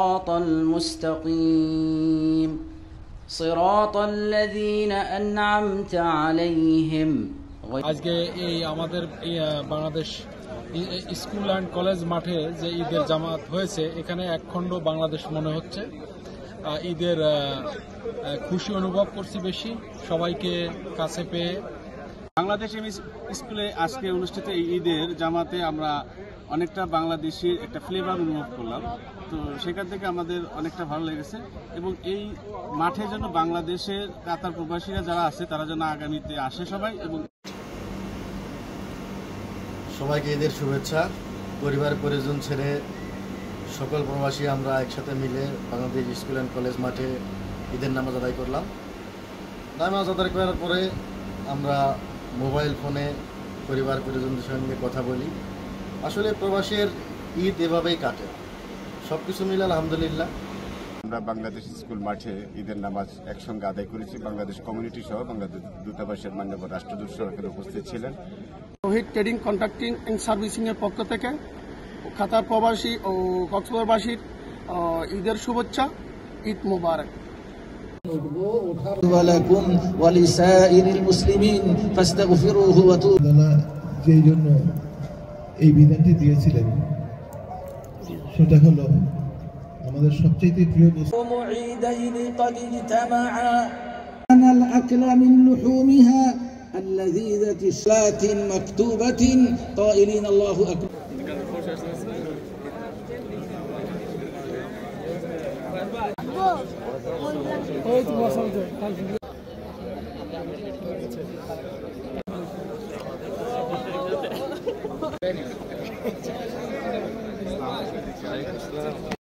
صراط المستقيم صراط الذين أنعمت عليهم আজকে এই আমাদের বাংলাদেশ স্কুল অ্যান্ড কলেজ মাঠে যে ঈদের জামাত হয়েছে, এখানে একখণ্ড বাংলাদেশ মনে হচ্ছে। ঈদের খুশি অনুভব করছি বেশি, সবাইকে কাছে পেয়ে। বাংলাদেশ স্কুলে আজকে অনুষ্ঠিত এই ঈদের জামাতে আমরা অনেকটা বাংলাদেশের একটা ফ্লেভার অনুভব করলাম। তো সেখান থেকে আমাদের অনেকটা ভালো লেগেছে এবং এই মাঠে যেন বাংলাদেশের কাতার প্রবাসীরা যারা আছে তারা যেন আগামীতে আসে সবাই। এবং সবাইকে ঈদের শুভেচ্ছা। পরিবার পরিজন ছেড়ে সকল প্রবাসী আমরা একসাথে মিলে বাংলাদেশ স্কুল অ্যান্ড কলেজ মাঠে ঈদের নামাজ আদায় করলাম। নামাজ আদায় করার পরে আমরা মোবাইল ফোনে পরিবার পরিজনদের সঙ্গে কথা বলি। আসলে প্রবাসীর ঈদ এভাবেই কাটে, সব কিছু মিলে আলহামদুলিল্লাহ। আমরা বাংলাদেশ স্কুল মাঠে ঈদের নামাজ একসঙ্গে আদায় করেছি। বাংলাদেশ কমিউনিটি সহ বাংলাদেশ দূতাবাসের মান্যবর রাষ্ট্রদূত সহ এখানে উপস্থিত ছিলেন। Rohit trading contracting and servicing এর পক্ষ থেকে কাতার প্রবাসী ও কক্সবাজারবাসীর ঈদের শুভেচ্ছা। ঈদ মোবারক। ওয়ালাকুম ওয়ালিসাইরিল মুসলিমিন ফাস্তাগফিরুহু ওয়া তুবু। যেই জন্য এই বিধানটি দিয়েছিলেন সেটা হলো আমাদের সবচেয়ে প্রিয় মুঈদাইন قد اجتمعا أن الأكل من لحومها اللذيذة صلاة مكتوبة قائلين الله أكبر.